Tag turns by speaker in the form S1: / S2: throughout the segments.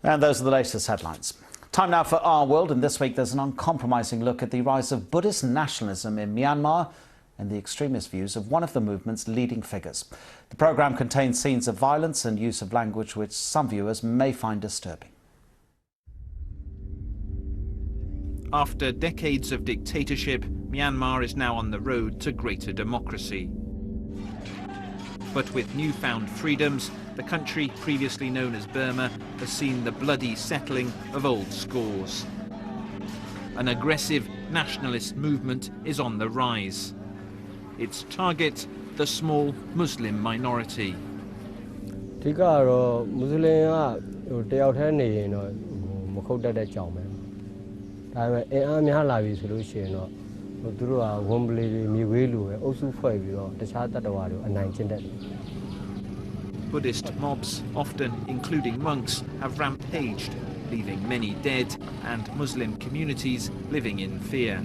S1: And those are the latest headlines. Time now for Our World, and this week there's an uncompromising look at the rise of Buddhist nationalism in Myanmar and the extremist views of one of the movement's leading figures. The programme contains scenes of violence and use of language which some viewers may find disturbing.
S2: After decades of dictatorship, Myanmar is now on the road to greater democracy. But with newfound freedoms, the country previously known as Burma has seen the bloody settling of old scores. An aggressive nationalist movement is on the rise. Its target, the small Muslim minority. Buddhist mobs, often including monks, have rampaged, leaving many dead and Muslim communities living in fear.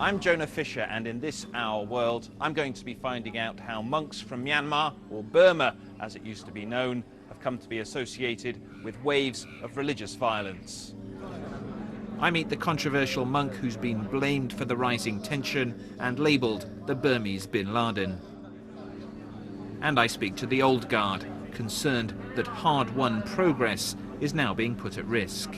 S2: I'm Jonah Fisher, and in this Our World, I'm going to be finding out how monks from Myanmar, or Burma as it used to be known, have come to be associated with waves of religious violence. I meet the controversial monk who's been blamed for the rising tension and labelled the Burmese bin Laden. And I speak to the old guard, concerned that hard-won progress is now being put at risk.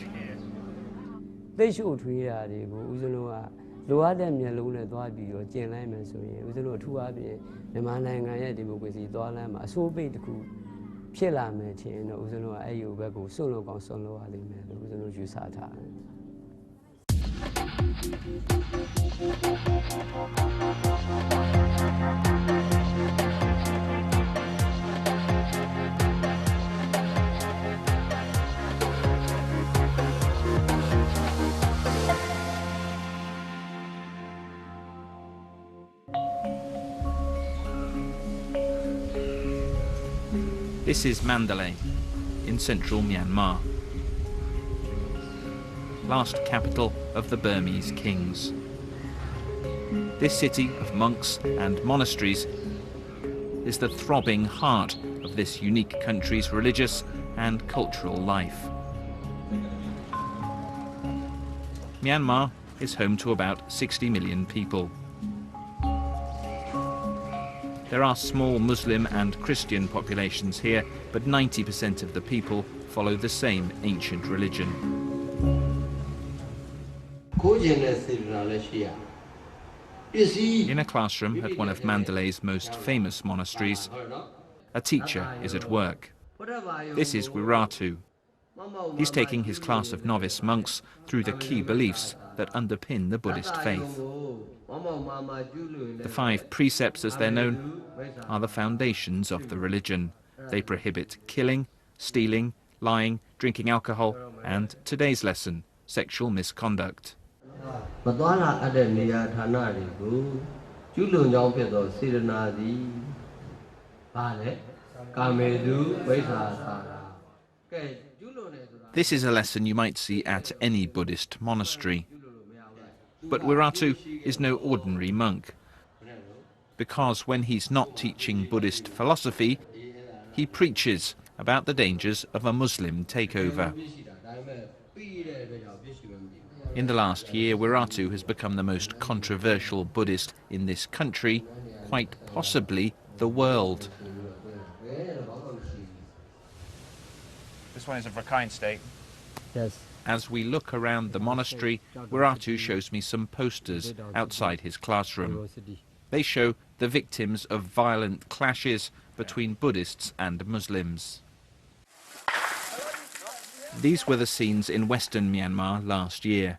S2: This is Mandalay, in central Myanmar, last capital of the Burmese kings. This city of monks and monasteries is the throbbing heart of this unique country's religious and cultural life. Myanmar is home to about 60 million people. There are small Muslim and Christian populations here, but 90% of the people follow the same ancient religion. In a classroom at one of Mandalay's most famous monasteries, a teacher is at work. This is Wiratu. He's taking his class of novice monks through the key beliefs that underpin the Buddhist faith. The 5 precepts, as they're known, are the foundations of the religion. They prohibit killing, stealing, lying, drinking alcohol, and today's lesson, sexual misconduct. This is a lesson you might see at any Buddhist monastery. But Wiratu is no ordinary monk, because when he's not teaching Buddhist philosophy, he preaches about the dangers of a Muslim takeover. In the last year, Wiratu has become the most controversial Buddhist in this country, quite possibly the world.
S3: This one is of Rakhine State.
S4: Yes.
S2: As we look around the monastery, Wiratu shows me some posters outside his classroom. They show the victims of violent clashes between Buddhists and Muslims. These were the scenes in western Myanmar last year.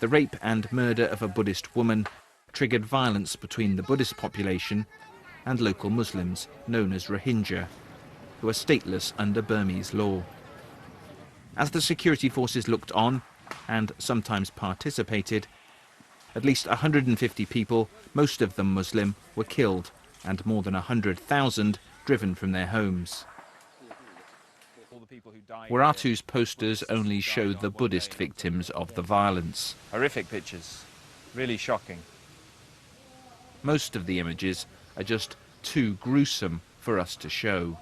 S2: The rape and murder of a Buddhist woman triggered violence between the Buddhist population and local Muslims, known as Rohingya, who are stateless under Burmese law. As the security forces looked on, and sometimes participated, at least 150 people, most of them Muslim, were killed, and more than 100,000 driven from their homes. Wiratu's posters only show the Buddhist victims of the violence.
S3: Horrific pictures. Really shocking.
S2: Most of the images are just too gruesome for us to show.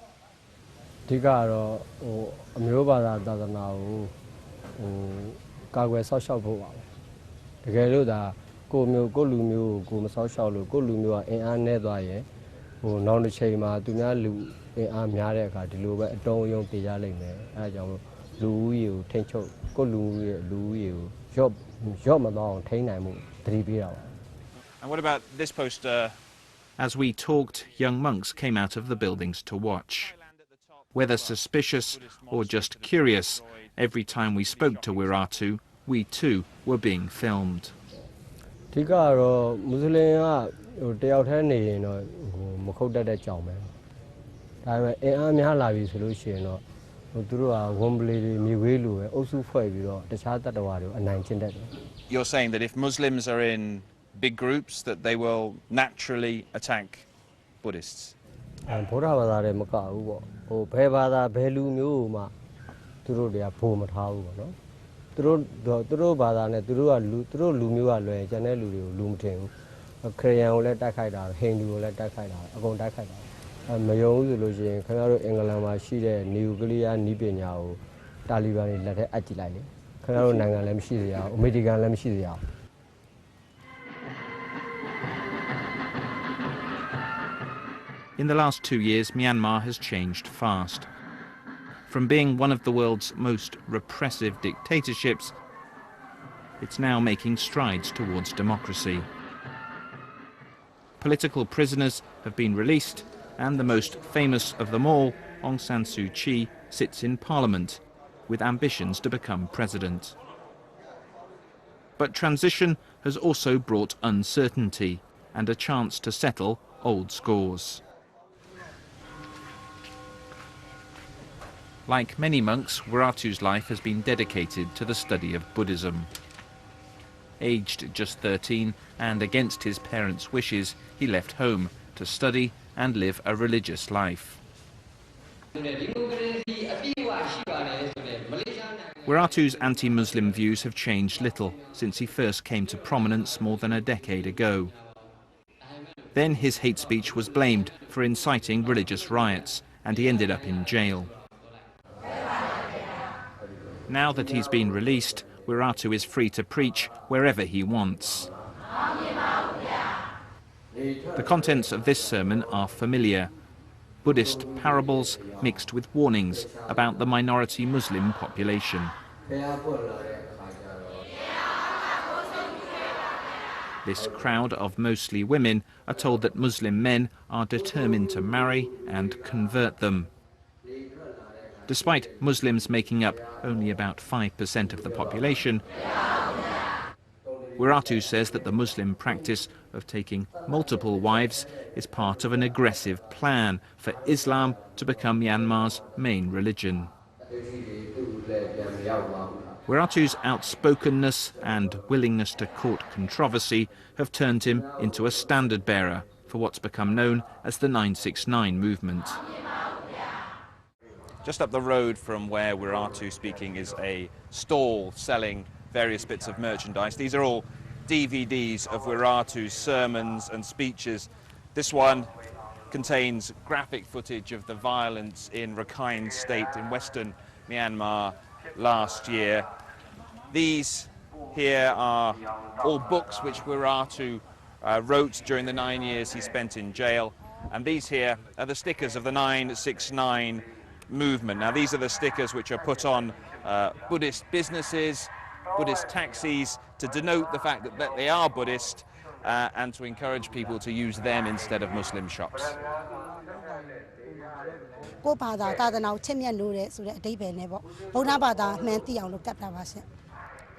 S3: And what about this poster?
S2: As we talked, young monks came out of the buildings to watch. Whether suspicious or just curious, every time we spoke to Wiratu, we too were being filmed.
S3: You're saying that if Muslims are in big groups, that they will naturally attack Buddhists?
S2: In the last 2 years, Myanmar has changed fast. From being one of the world's most repressive dictatorships, it's now making strides towards democracy. Political prisoners have been released, and the most famous of them all, Aung San Suu Kyi, sits in parliament, with ambitions to become president. But transition has also brought uncertainty and a chance to settle old scores. Like many monks, Wiratu's life has been dedicated to the study of Buddhism. Aged just 13 and against his parents' wishes, he left home to study and live a religious life. Wiratu's anti-Muslim views have changed little since he first came to prominence more than a decade ago. Then his hate speech was blamed for inciting religious riots, and he ended up in jail. Now that he's been released, Wiratu is free to preach wherever he wants. The contents of this sermon are familiar. Buddhist parables mixed with warnings about the minority Muslim population. This crowd of mostly women are told that Muslim men are determined to marry and convert them. Despite Muslims making up only about 5% of the population, Wiratu says that the Muslim practice of taking multiple wives is part of an aggressive plan for Islam to become Myanmar's main religion. Wiratu's outspokenness and willingness to court controversy have turned him into a standard-bearer for what's become known as the 969 movement.
S3: Just up the road from where Wiratu speaking is a stall selling various bits of merchandise. These are all DVDs of Wiratu's sermons and speeches. This one contains graphic footage of the violence in Rakhine State in western Myanmar last year. These here are all books which Wiratu wrote during the 9 years he spent in jail. And these here are the stickers of the 969 movement. Now, these are the stickers which are put on Buddhist businesses, Buddhist taxis, to denote the fact that they are Buddhist and to encourage people to use them instead of Muslim shops.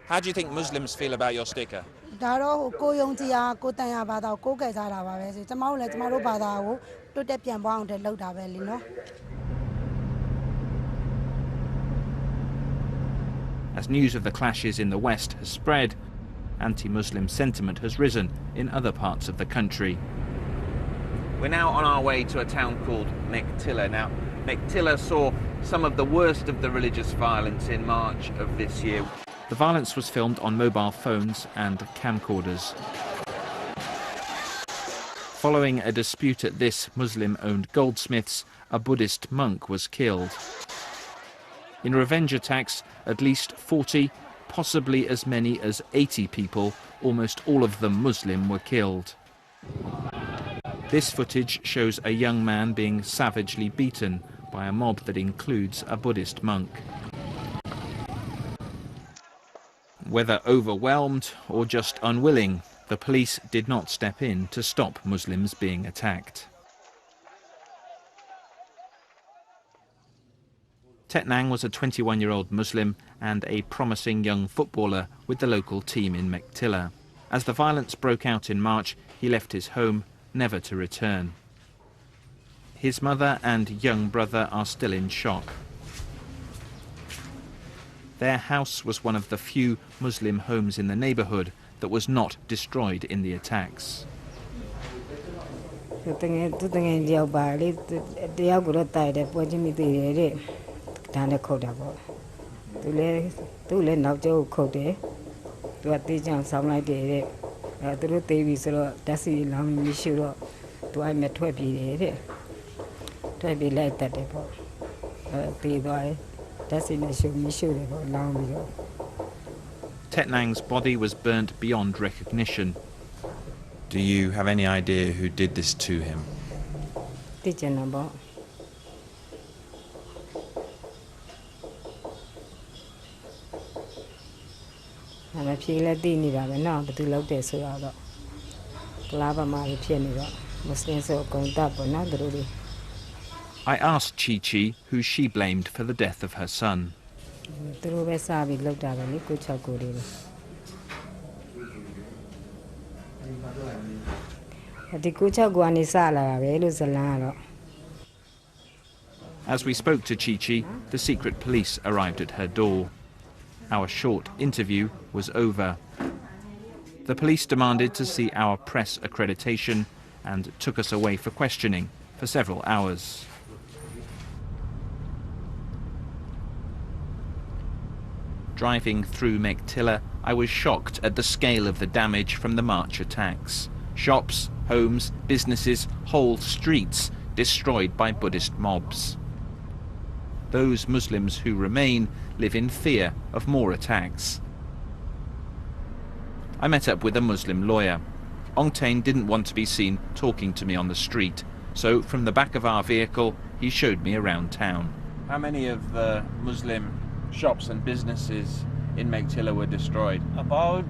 S3: How do you think Muslims feel about your sticker? As news of the clashes in the West has spread, anti-Muslim sentiment has risen in other parts of the country. We're now on our way to a town called Mektila. Now, Mektila saw some of the worst of the religious violence in March of this year.
S2: The violence was filmed on mobile phones and camcorders. Following a dispute at this Muslim-owned goldsmith's, a Buddhist monk was killed. In revenge attacks, at least 40, possibly as many as 80 people, almost all of them Muslim, were killed. This footage shows a young man being savagely beaten by a mob that includes a Buddhist monk. Whether overwhelmed or just unwilling, the police did not step in to stop Muslims being attacked. Tet Nang was a 21-year-old Muslim and a promising young footballer with the local team in Mektilla. As the violence broke out in March, he left his home, never to return. His mother and young brother are still in shock. Their house was one of the few Muslim homes in the neighbourhood that was not destroyed in the attacks. Tet Nang's body was burnt beyond recognition.
S3: Do you have any idea who did this to him?
S2: I asked Chi Chi who she blamed for the death of her son. As we spoke to Chi Chi, the secret police arrived at her door. Our short interview was over. The police demanded to see our press accreditation and took us away for questioning for several hours. Driving through Mektilla, I was shocked at the scale of the damage from the March attacks. Shops, homes, businesses, whole streets destroyed by Buddhist mobs. Those Muslims who remain live in fear of more attacks. I met up with a Muslim lawyer. Ong Tain didn't want to be seen talking to me on the street, so from the back of our vehicle he showed me around town.
S3: How many of the Muslim shops and businesses in Mektilla were destroyed?
S4: About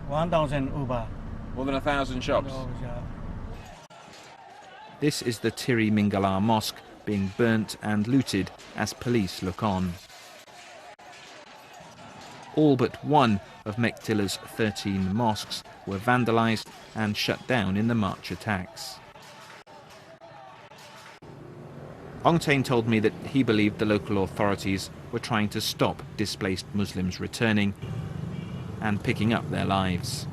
S4: 1,000 over.
S3: More than 1,000 shops?
S2: This is the Tiri Mingala Mosque being burnt and looted as police look on. All but one of Mektilla's 13 mosques were vandalised and shut down in the March attacks. Ong Tain told me that he believed the local authorities were trying to stop displaced Muslims returning and picking up their lives.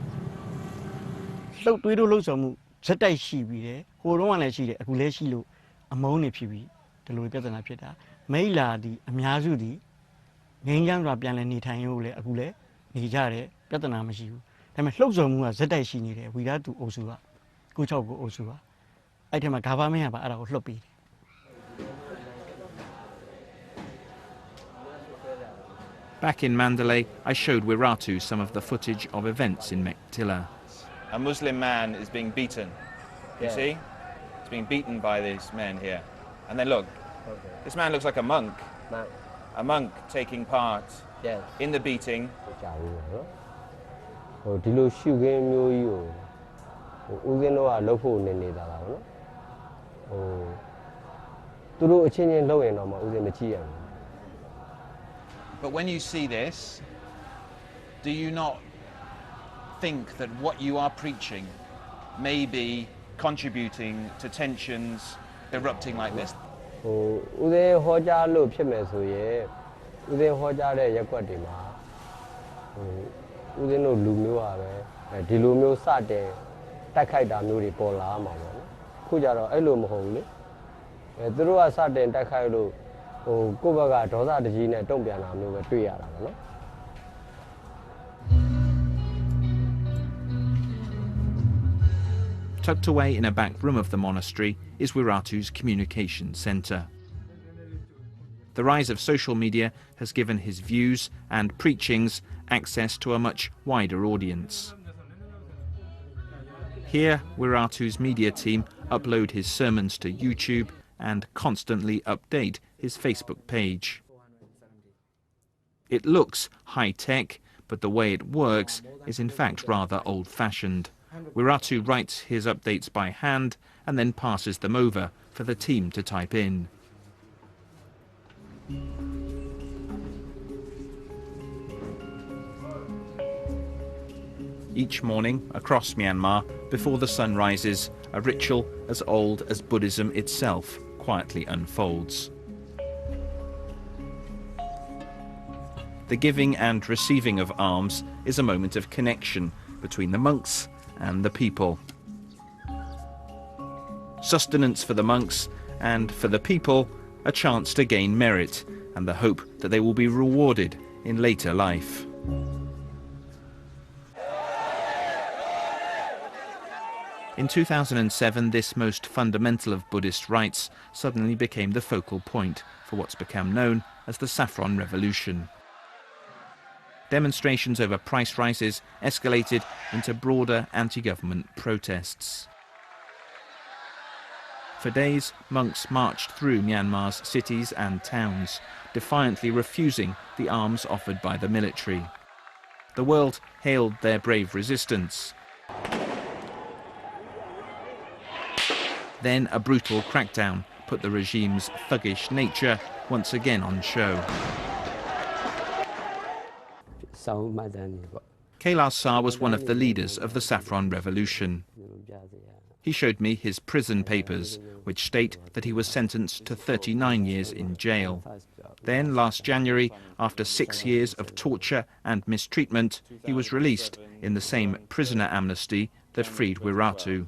S2: Back in Mandalay, I showed Wiratu some of the footage of events in Mektilla.
S3: A Muslim man is being beaten. You see? He's being beaten by these men here. And then look, this man looks like a monk. A monk taking part in the beating. But when you see this, do you not think that what you are preaching may be contributing to tensions erupting like this?
S2: Tucked away in a back room of the monastery is Wiratu's communication centre. The rise of social media has given his views and preachings access to a much wider audience. Here, Wiratu's media team upload his sermons to YouTube and constantly update his Facebook page. It looks high-tech, but the way it works is in fact rather old-fashioned. Wiratu writes his updates by hand and then passes them over for the team to type in. Each morning, across Myanmar, before the sun rises, a ritual as old as Buddhism itself quietly unfolds. The giving and receiving of alms is a moment of connection between the monks and the people. Sustenance for the monks, and for the people, a chance to gain merit and the hope that they will be rewarded in later life. In 2007, this most fundamental of Buddhist rites suddenly became the focal point for what's become known as the Saffron Revolution. Demonstrations over price rises escalated into broader anti-government protests. For days, monks marched through Myanmar's cities and towns, defiantly refusing the alms offered by the military. The world hailed their brave resistance. Then a brutal crackdown put the regime's thuggish nature once again on show. Kailas Sar was one of the leaders of the Saffron Revolution. He showed me his prison papers, which state that he was sentenced to 39 years in jail. Then, last January, after 6 years of torture and mistreatment, he was released in the same prisoner amnesty that freed Wiratu.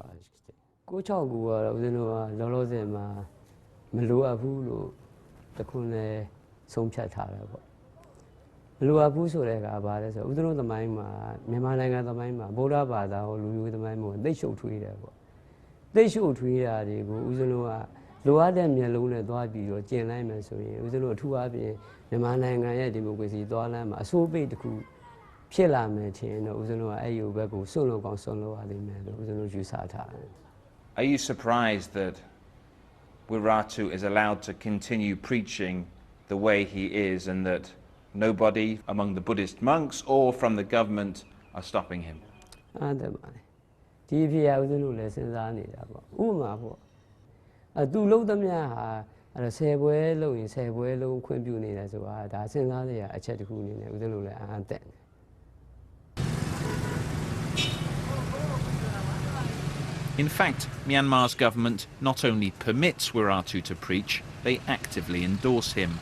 S3: Are you surprised that Wiratu is allowed to continue preaching the way he is and that nobody among the Buddhist monks or from the government are stopping him?
S2: In fact, Myanmar's government not only permits Wiratu to preach, they actively endorse him.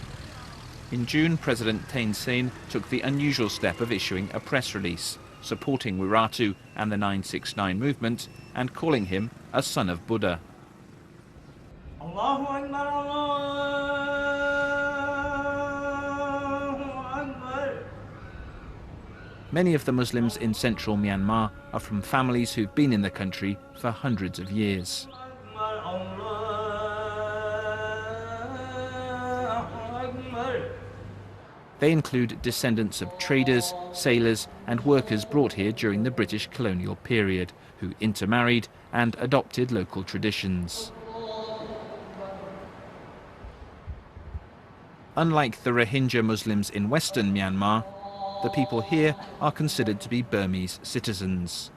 S2: In June, President Thein Sein took the unusual step of issuing a press release, supporting Wiratu and the 969 movement and calling him a son of Buddha. Many of the Muslims in central Myanmar are from families who've been in the country for hundreds of years. They include descendants of traders, sailors and workers brought here during the British colonial period, who intermarried and adopted local traditions. Unlike the Rohingya Muslims in western Myanmar, the people here are considered to be Burmese citizens.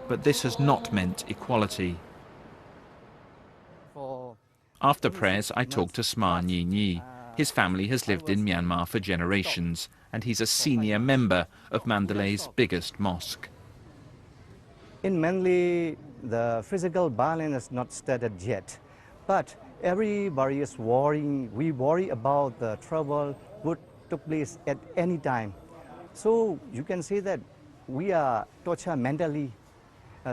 S2: But this has not meant equality. After prayers, I talked to Sma Nyi Nyi. His family has lived in Myanmar for generations, and he's a senior member of Mandalay's biggest mosque.
S4: In Manly, the physical violence is not started yet, but everybody is worrying. We worry about the trouble would took place at any time. So you can say that we are tortured mentally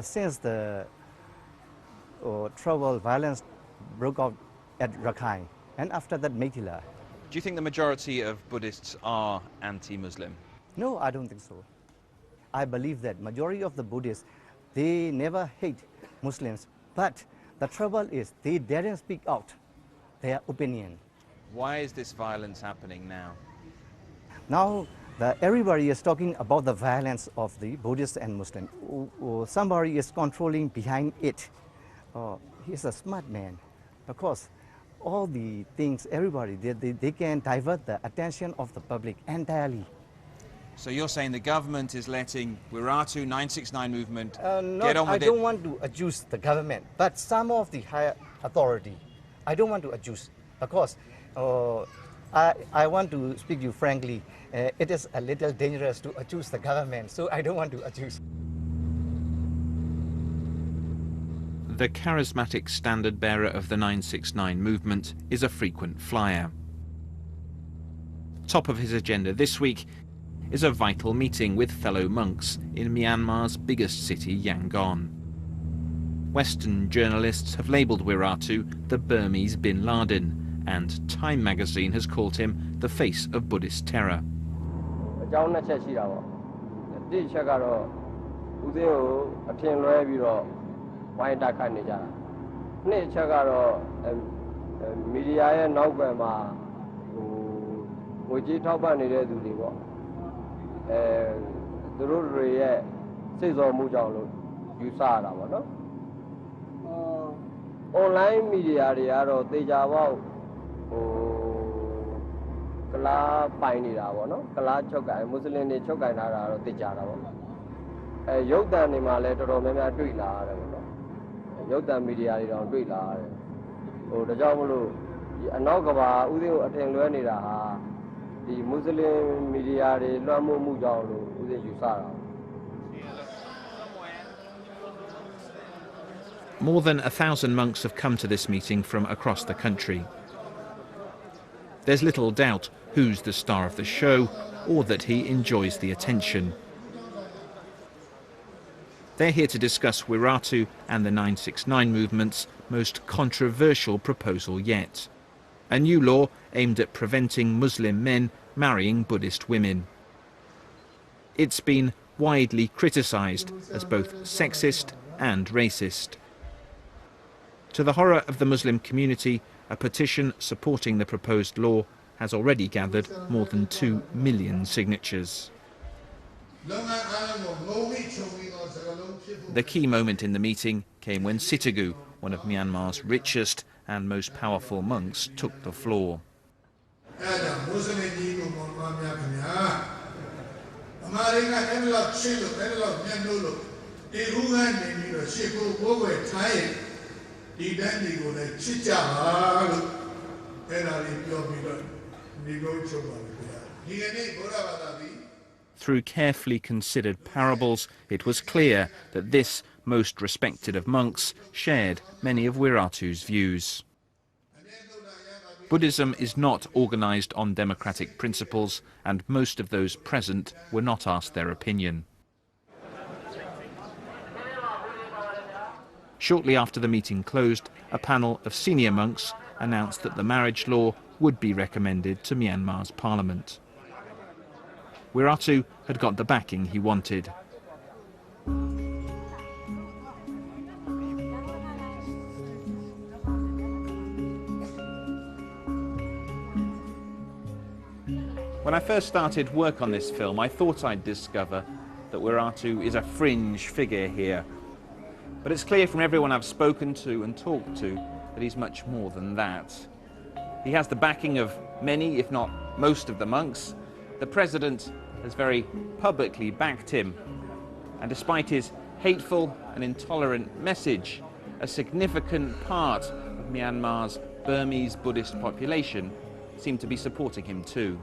S4: since the trouble violence broke out at Rakhine. and after that Meitila.
S3: Do you think the majority of Buddhists are anti-Muslim?
S4: No, I don't think so. I believe that majority of the Buddhists, they never hate Muslims, but the trouble is they didn't speak out their opinion.
S3: Why is this violence happening now?
S4: Now, everybody is talking about the violence of the Buddhists and Muslims. Somebody is controlling behind it. He's a smart man, because all the things, everybody, they can divert the attention of the public entirely.
S3: So you're saying the government is letting Wiratu 969 movement get on with it?
S4: I don't want to accuse the government, but some of the higher authority, I don't want to accuse, because I want to speak to you frankly, it is a little dangerous to accuse the government, so I don't want to accuse.
S2: The charismatic standard bearer of the 969 movement is a frequent flyer. Top of his agenda this week is a vital meeting with fellow monks in Myanmar's biggest city, Yangon. Western journalists have labelled Wiratu the Burmese Bin Laden, and Time magazine has called him the face of Buddhist terror.
S5: Online media they are deja vu kala paini da bo no kala chokai Muslim ni chokai na da ro deja da bo yaudan ni ma le tortor mya mya twai la yare bo no yaudan media they taw twai la yare da jaw mo lo di anaw ka ba u sin ko athin lwe ni da ha di Muslim media they lwan mo mu jaw lo u sin yu sa da.
S2: More than 1,000 monks have come to this meeting from across the country. There's little doubt who's the star of the show, or that he enjoys the attention. They're here to discuss Wiratu and the 969 movement's most controversial proposal yet. A new law aimed at preventing Muslim men marrying Buddhist women. It's been widely criticised as both sexist and racist. To the horror of the Muslim community, a petition supporting the proposed law has already gathered more than 2 million signatures. The key moment in the meeting came when Sitagu, one of Myanmar's richest and most powerful monks, took the floor. Through carefully considered parables, it was clear that this most respected of monks shared many of Wiratu's views. Buddhism is not organised on democratic principles, and most of those present were not asked their opinion. Shortly after the meeting closed, a panel of senior monks announced that the marriage law would be recommended to Myanmar's parliament. Wiratu had got the backing he wanted.
S3: When I first started work on this film, I thought I'd discover that Wiratu is a fringe figure here. But it's clear from everyone I've spoken to and talked to that he's much more than that. He has the backing of many, if not most, of the monks. The president has very publicly backed him. And despite his hateful and intolerant message, a significant part of Myanmar's Burmese Buddhist population seem to be supporting him too.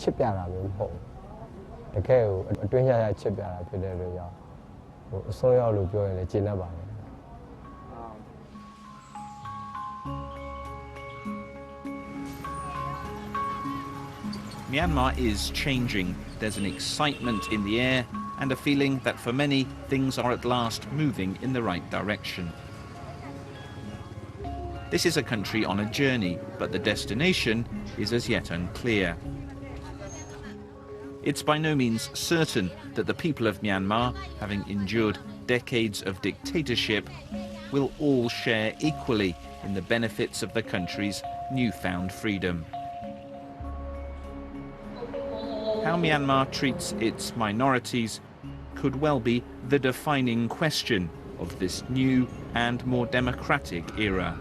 S6: ချစ်ပြတာမျိုးမဟုတ်ဘူးတကယ်ကိုအတွင်းရချစ်ပြတာဖြစ်တဲ့အတွက်ကြောင့်အစိုးရလို့ပြောရင်လည်းကျေနပ်ပါတယ်
S2: Myanmar is changing. There's an excitement in the air and a feeling that for many, things are at last moving in the right direction. This is a country on a journey, but the destination is as yet unclear. It's by no means certain that the people of Myanmar, having endured decades of dictatorship, will all share equally in the benefits of the country's newfound freedom. How Myanmar treats its minorities could well be the defining question of this new and more democratic era.